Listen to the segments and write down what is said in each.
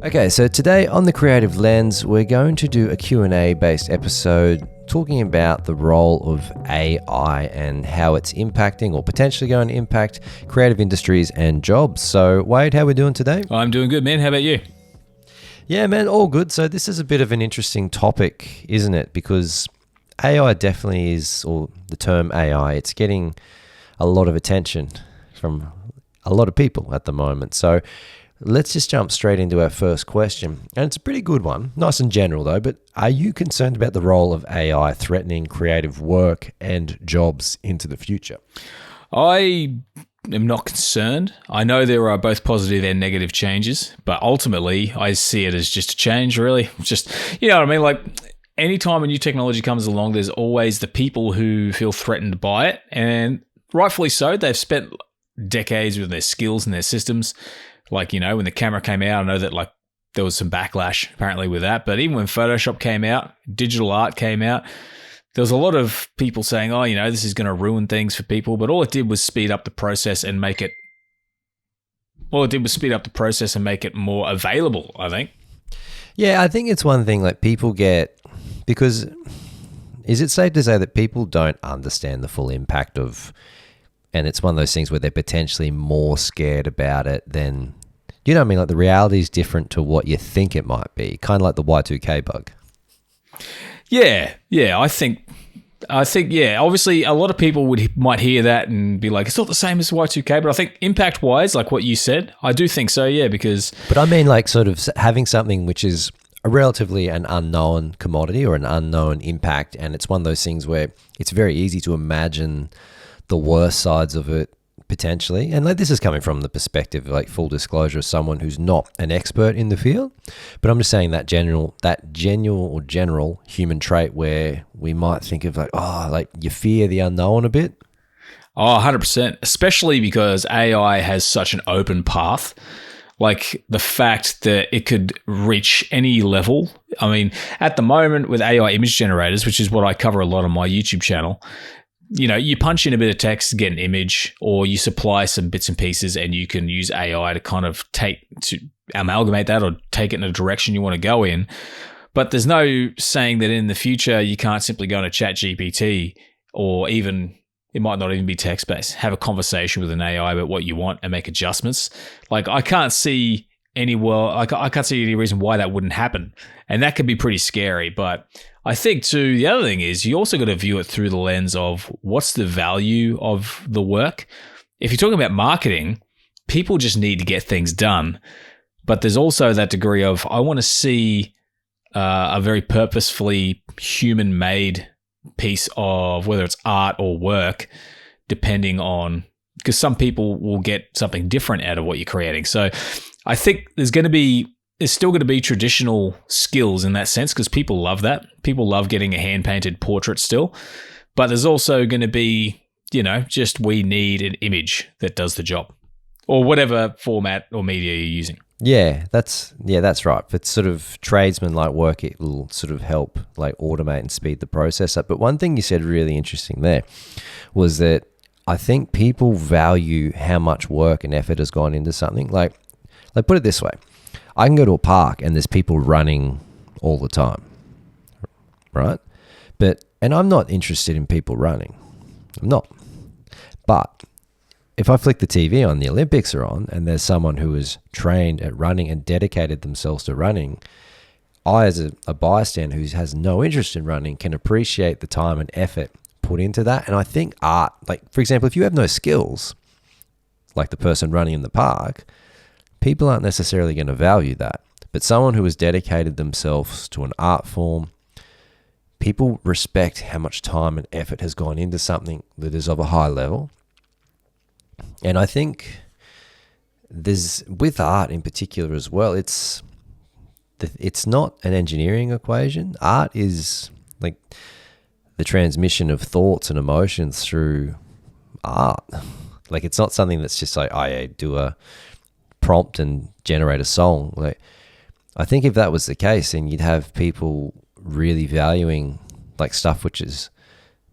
Okay, so today on the Creative Lens, we're going to do a Q&A based episode talking about the role of AI and how it's impacting or potentially going to impact creative industries and jobs. So, Wade, how are we doing today? I'm doing good, man. How about you? Yeah, man, all good. So this is a bit of an interesting topic, isn't it? Because AI definitely is, or the term AI, it's getting a lot of attention from a lot of people at the moment. So let's just jump straight into our first question. And it's a pretty good one, nice and general though, but are you concerned about the role of AI threatening creative work and jobs into the future? I am not concerned. I know there are both positive and negative changes, but ultimately I see it as just a change, really. Just, you know what I mean? Like, anytime a new technology comes along, there's always the people who feel threatened by it, and rightfully so. They've spent decades with their skills and their systems. Like, you know, when the camera came out, I know that like there was some backlash apparently with that. But even when Photoshop came out, digital art came out, there was a lot of people saying, oh, you know, this is going to ruin things for people. But all it did was speed up the process and make it more available, I think. Yeah, I think it's one thing like people get, because is it safe to say that people don't understand the full impact of, and it's one of those things where they're potentially more scared about it than, you know what I mean? Like the reality is different to what you think it might be, kind of like the Y2K bug. Yeah. I think, yeah, obviously a lot of people might hear that and be like, it's not the same as Y2K, but I think impact-wise, like what you said, I do think so, yeah, because... But I mean like sort of having something which is a relatively an unknown commodity or an unknown impact, and it's one of those things where it's very easy to imagine the worst sides of it potentially. And like this is coming from the perspective, like full disclosure, of someone who's not an expert in the field. But I'm just saying that general human trait where we might think of like, oh, like you fear the unknown a bit. Oh, 100%, especially because AI has such an open path. Like the fact that it could reach any level. I mean, at the moment with AI image generators, which is what I cover a lot on my YouTube channel, you know, you punch in a bit of text to get an image, or you supply some bits and pieces and you can use AI to kind of amalgamate that or take it in a direction you want to go in. But there's no saying that in the future you can't simply go into ChatGPT, or even, it might not even be text-based, have a conversation with an AI about what you want and make adjustments. Like I can't see any reason why that wouldn't happen. And that could be pretty scary. But I think too, the other thing is you also got to view it through the lens of what's the value of the work. If you're talking about marketing, people just need to get things done. But there's also that degree of, I want to see a very purposefully human-made piece of whether it's art or work, depending on, because some people will get something different out of what you're creating. So I think there's still going to be traditional skills in that sense, because people love that. People love getting a hand-painted portrait still. But there's also going to be, you know, just we need an image that does the job, or whatever format or media you're using. Yeah, that's right. If it's sort of tradesman-like work, it will sort of help like automate and speed the process up. But one thing you said really interesting there was that I think people value how much work and effort has gone into something. Like put it this way. I can go to a park and there's people running all the time, right? And I'm not interested in people running. I'm not. But if I flick the TV on, the Olympics are on, and there's someone who is trained at running and dedicated themselves to running, I, as a bystander who has no interest in running, can appreciate the time and effort put into that. And I think art, like, for example, if you have no skills, like the person running in the park, people aren't necessarily going to value that. But someone who has dedicated themselves to an art form, people respect how much time and effort has gone into something that is of a high level. And I think there's, with art in particular as well, it's not an engineering equation. Art is like the transmission of thoughts and emotions through art. Like it's not something that's just like, I do a prompt and generate a song. Like I think if that was the case, then you'd have people really valuing like stuff which is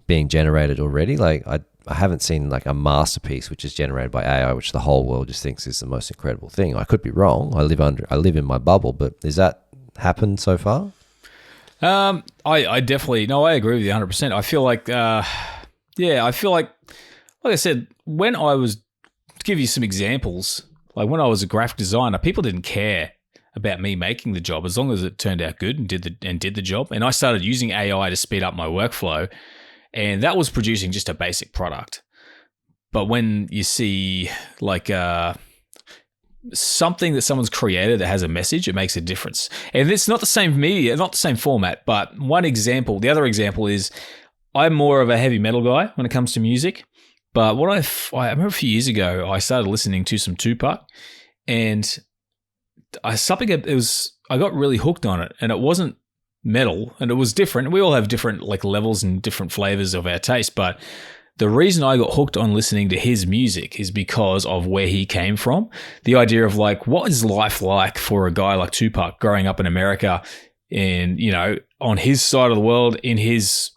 being generated already. Like haven't seen like a masterpiece which is generated by AI, which the whole world just thinks is the most incredible thing. I could be wrong. I live in my bubble, but has that happened so far? I definitely, no, I agree with you 100%. I feel like, I feel like I said, when I was, to give you some examples, like when I was a graphic designer, people didn't care about me making the job as long as it turned out good and did the job. And I started using AI to speed up my workflow, and that was producing just a basic product. But when you see like something that someone's created that has a message, it makes a difference. And it's not the same media, not the same format, but the other example is I'm more of a heavy metal guy when it comes to music. But what I remember a few years ago, I started listening to some Tupac, and I got really hooked on it, and it wasn't metal, and it was different. We all have different like levels and different flavors of our taste, but the reason I got hooked on listening to his music is because of where he came from. The idea of like, what is life like for a guy like Tupac growing up in America and, on his side of the world, in his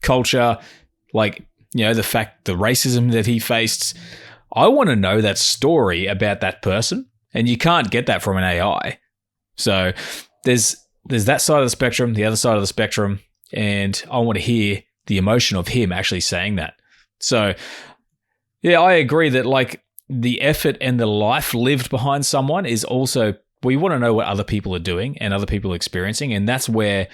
culture, like, the racism that he faced. I want to know that story about that person, and you can't get that from an AI. So there's that side of the spectrum, the other side of the spectrum, and I want to hear the emotion of him actually saying that. So, yeah, I agree that like the effort and the life lived behind someone is also, we want to know what other people are doing and other people are experiencing, and that's where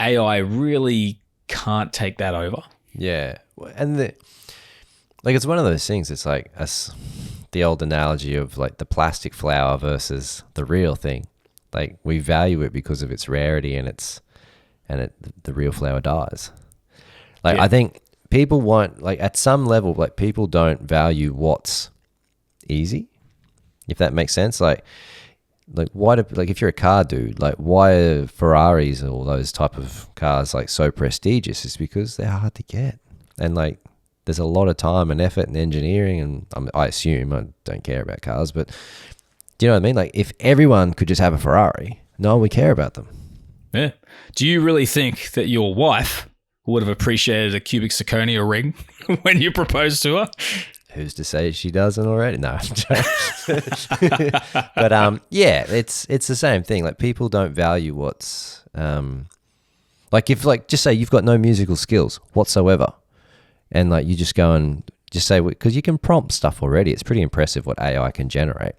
AI really can't take that over. Yeah, and it's one of those things. It's like the old analogy of like the plastic flower versus the real thing. Like we value it because of its rarity, and the real flower dies. Like I think people want, like at some level, like people don't value what's easy, if that makes sense. Like why do, like if you're a car dude, like why are Ferraris or those type of cars like so prestigious? Is because they're hard to get, and like there's a lot of time and effort and engineering, and I assume, I don't care about cars, but do you know what I mean? Like if everyone could just have a Ferrari, no one would care about them. Yeah. Do you really think that your wife would have appreciated a cubic zirconia ring when you proposed to her? Who's to say she doesn't already? No. But yeah, it's the same thing. Like people don't value what's like if like just say you've got no musical skills whatsoever, and like you just go and just say, because you can prompt stuff already. It's pretty impressive what AI can generate.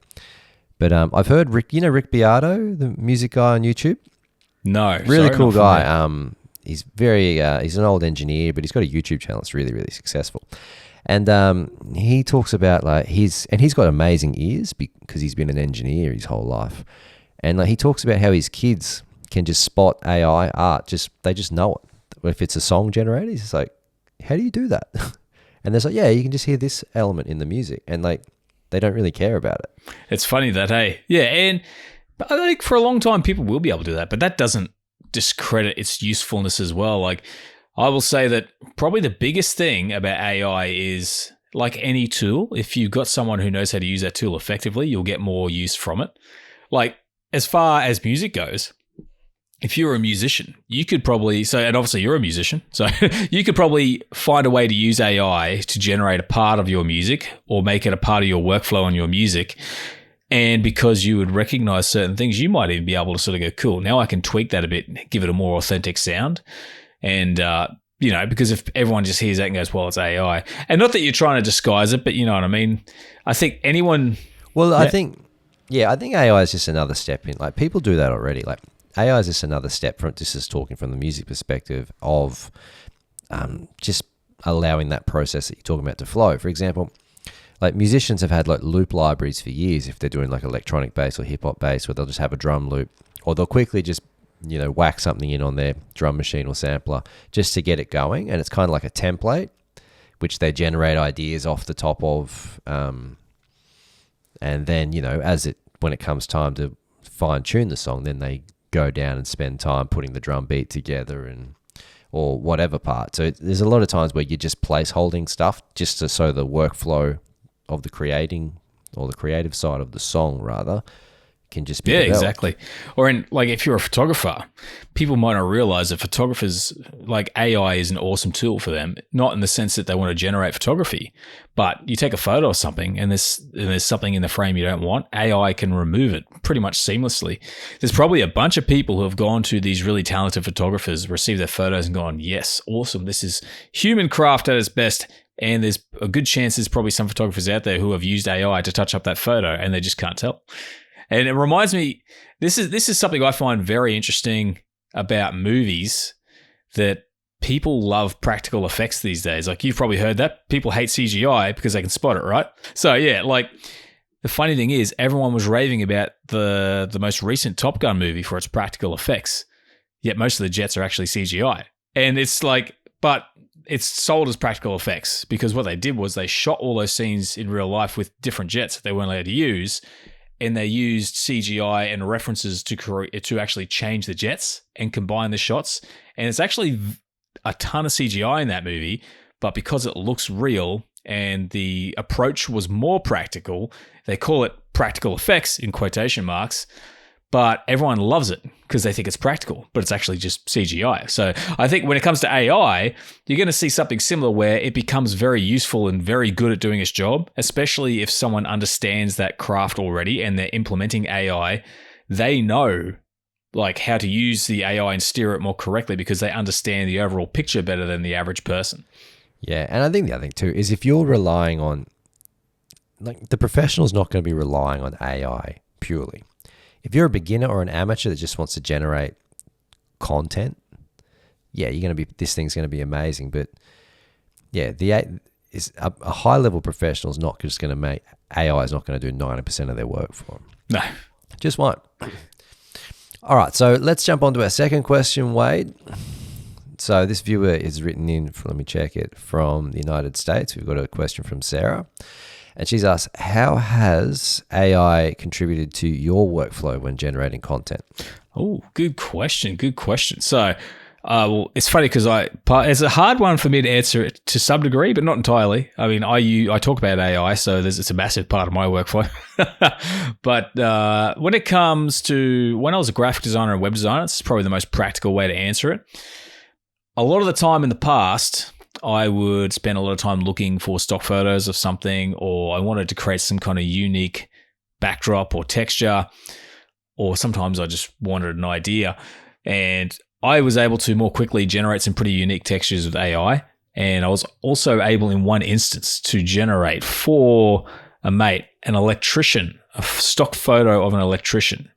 But I've heard Rick Beato, the music guy on YouTube. No, really cool guy. He's he's an old engineer, but he's got a YouTube channel that's really, really successful. And he talks about like he's got amazing ears because he's been an engineer his whole life. And like he talks about how his kids can just spot AI art, they just know it. If it's a song generator, he's like, how do you do that? And they're like, yeah, you can just hear this element in the music, and like they don't really care about it. It's funny that, hey, yeah, and I think for a long time people will be able to do that, but that doesn't discredit its usefulness as well. Like I will say that probably the biggest thing about AI is, like any tool, if you've got someone who knows how to use that tool effectively, you'll get more use from it. Like as far as music goes, if you're a musician, you could probably, and obviously you're a musician, so you could probably find a way to use AI to generate a part of your music or make it a part of your workflow on your music. And because you would recognize certain things, you might even be able to sort of go, cool, now I can tweak that a bit, give it a more authentic sound. And, because if everyone just hears that and goes, well, it's AI. And not that you're trying to disguise it, but you know what I mean? I think anyone... Well, I think AI is just another step in. Like people do that already. Like AI is just another step from, this is talking from the music perspective of just allowing that process that you're talking about to flow. For example, like musicians have had like loop libraries for years if they're doing like electronic bass or hip hop bass, where they'll just have a drum loop, or they'll quickly just whack something in on their drum machine or sampler just to get it going. And it's kind of like a template, which they generate ideas off the top of. And then, when it comes time to fine tune the song, then they go down and spend time putting the drum beat together or whatever part. So there's a lot of times where you're just place holding stuff just so the workflow of the creating or the creative side of the song rather can just be Yeah, developed. exactly. Or if you're a photographer, people might not realize that photographers, like AI is an awesome tool for them, not in the sense that they want to generate photography, but you take a photo of something and there's something in the frame you don't want, AI can remove it pretty much seamlessly. There's probably a bunch of people who have gone to these really talented photographers, received their photos and gone, yes, awesome. This is human craft at its best. And there's a good chance there's probably some photographers out there who have used AI to touch up that photo and they just can't tell. And it reminds me, this is something I find very interesting about movies, that people love practical effects these days. Like, you've probably heard that. People hate CGI because they can spot it, right? So yeah, like, the funny thing is, everyone was raving about the most recent Top Gun movie for its practical effects, yet most of the jets are actually CGI. And it's like, but it's sold as practical effects because what they did was they shot all those scenes in real life with different jets that they weren't allowed to use. And they used CGI and references to actually change the jets and combine the shots. And it's actually a ton of CGI in that movie, but because it looks real and the approach was more practical, they call it practical effects in quotation marks, but everyone loves it because they think it's practical, but it's actually just CGI. So I think when it comes to AI, you're going to see something similar where it becomes very useful and very good at doing its job, especially if someone understands that craft already and they're implementing AI. They know like how to use the AI and steer it more correctly because they understand the overall picture better than the average person. Yeah, and I think the other thing too is if you're relying on, like, the professional's not going to be relying on AI purely. If you're a beginner or an amateur that just wants to generate content, yeah, this thing's going to be amazing. But yeah, a high level professional is not just going to make, AI is not going to do 90% of their work for them. No, just won't. All right, so let's jump on to our second question, Wade. So this viewer is written in, let me check it, from the United States. We've got a question from Sarah. And she's asked, how has AI contributed to your workflow when generating content? Oh, good question. Good question. So, well, it's funny because it's a hard one for me to answer it to some degree, but not entirely. I mean, I talk about AI, so it's a massive part of my workflow. But when it comes to when I was a graphic designer and web designer, it's probably the most practical way to answer it. A lot of the time in the past, I would spend a lot of time looking for stock photos of something, or I wanted to create some kind of unique backdrop or texture, or sometimes I just wanted an idea. And I was able to more quickly generate some pretty unique textures with AI. And I was also able in one instance to generate for a mate, an electrician, a stock photo of an electrician.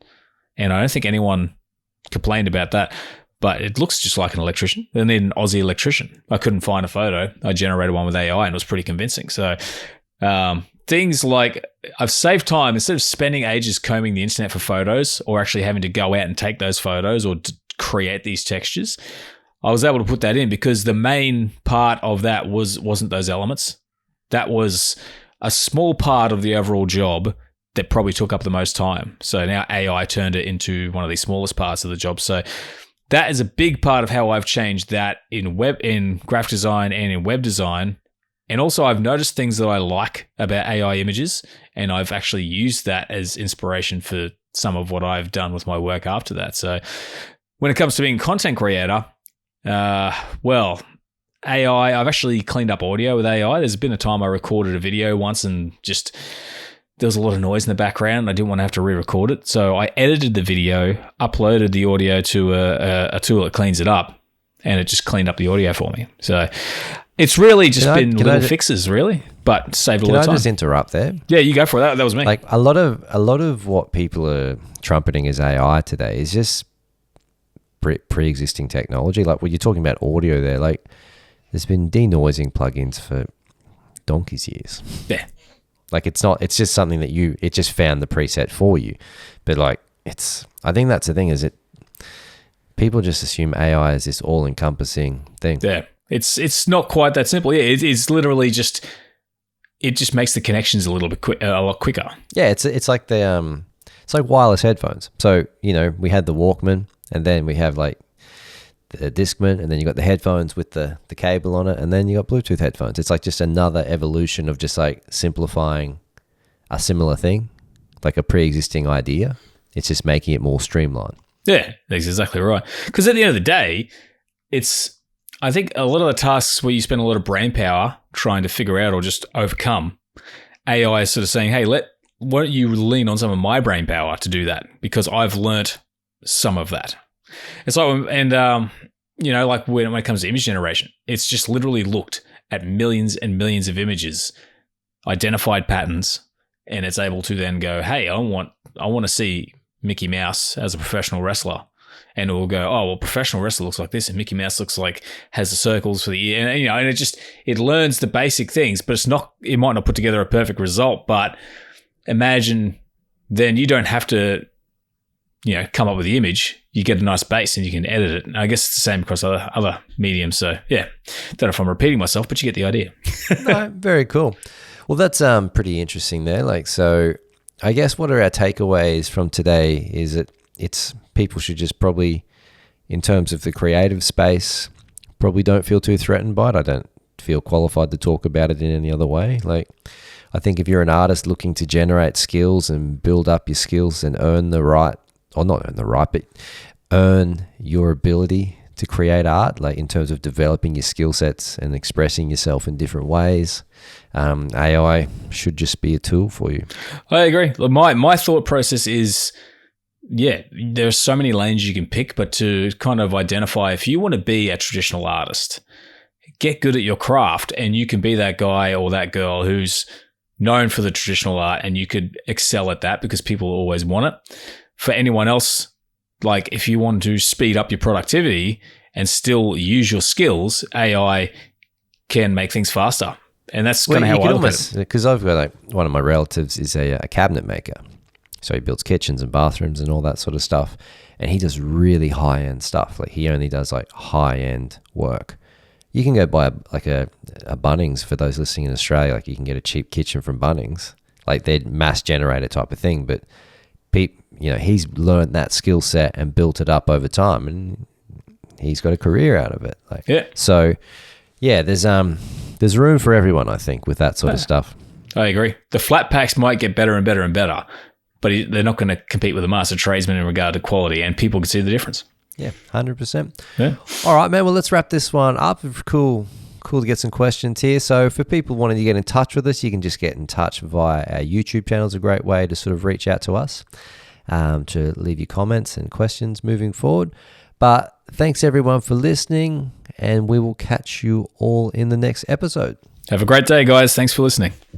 And I don't think anyone complained about that. But it looks just like an electrician. They need an Aussie electrician. I couldn't find a photo. I generated one with AI and it was pretty convincing. So things like I've saved time. Instead of spending ages combing the internet for photos or actually having to go out and take those photos or to create these textures, I was able to put that in because the main part of that wasn't those elements. That was a small part of the overall job that probably took up the most time. So now AI turned it into one of the smallest parts of the job. So that is a big part of how I've changed that in graphic design and in web design. And also I've noticed things that I like about AI images, and I've actually used that as inspiration for some of what I've done with my work after that. So when it comes to being a content creator, well, AI, I've actually cleaned up audio with AI. There's been a time I recorded a video once and just there was a lot of noise in the background. I didn't want to have to re-record it. So I edited the video, uploaded the audio to a tool that cleans it up, and it just cleaned up the audio for me. So it's really just been little fixes, really, but saved a lot of time. Can I just interrupt there? Yeah, you go for it. That was me. Like a lot of what people are trumpeting as AI today is just pre-existing technology. Like when you're talking about audio there, like there's been denoising plugins for donkey's years. Yeah. Like it's just something that it just found the preset for you. But like I think that's the thing is people just assume AI is this all encompassing thing. Yeah. It's not quite that simple. Yeah. It's literally just, it just makes the connections a lot quicker. Yeah. It's like it's like wireless headphones. So, we had the Walkman and then we have like the Discman, and then you got the headphones with the cable on it, and then you got Bluetooth headphones. It's like just another evolution of just like simplifying a similar thing, like a pre-existing idea. It's just making it more streamlined. Yeah, that's exactly right. Because at the end of the day, I think a lot of the tasks where you spend a lot of brain power trying to figure out or just overcome, AI is sort of saying, hey, why don't you lean on some of my brain power to do that? Because I've learnt some of that. It's like, like when it comes to image generation, it's just literally looked at millions and millions of images, identified patterns, and it's able to then go, hey, I want to see Mickey Mouse as a professional wrestler. And it will go, oh, well, professional wrestler looks like this, and Mickey Mouse looks like has the circles for the ear. And it learns the basic things, but it might not put together a perfect result. But imagine then you don't have to, come up with the image. You get a nice base and you can edit it. And I guess it's the same across other mediums. So yeah, don't know if I'm repeating myself, but you get the idea. No, very cool. Well, that's pretty interesting there. So I guess what are our takeaways from today is that it's people should just probably, in terms of the creative space, probably don't feel too threatened by it. I don't feel qualified to talk about it in any other way. I think if you're an artist looking to generate skills and build up your skills and earn the right, or not earn the right, but earn your ability to create art, in terms of developing your skill sets and expressing yourself in different ways, AI should just be a tool for you. I agree. My thought process is, yeah, there are so many lanes you can pick, but to kind of identify if you want to be a traditional artist, get good at your craft, and you can be that guy or that girl who's known for the traditional art, and you could excel at that because people always want it. For anyone else, if you want to speed up your productivity and still use your skills, AI can make things faster. And that's kind of how I look at it. Because I've got one of my relatives is a cabinet maker. So he builds kitchens and bathrooms and all that sort of stuff. And he does really high-end stuff. He only does high-end work. You can go buy a Bunnings, for those listening in Australia. You can get a cheap kitchen from Bunnings. They're mass generator type of thing. But he's learned that skill set and built it up over time, and he's got a career out of it. Yeah. So yeah, there's room for everyone, I think, with that sort of stuff. I agree. The flat packs might get better and better and better, but they're not going to compete with a master tradesman in regard to quality, and people can see the difference. Yeah, 100%. Yeah. All right, man. Well, let's wrap this one up. Cool to get some questions here. So for people wanting to get in touch with us, you can just get in touch via our YouTube channel. Is a great way to sort of reach out to us, to leave your comments and questions moving forward. But thanks everyone for listening, and we will catch you all in the next episode. Have a great day, guys. Thanks for listening.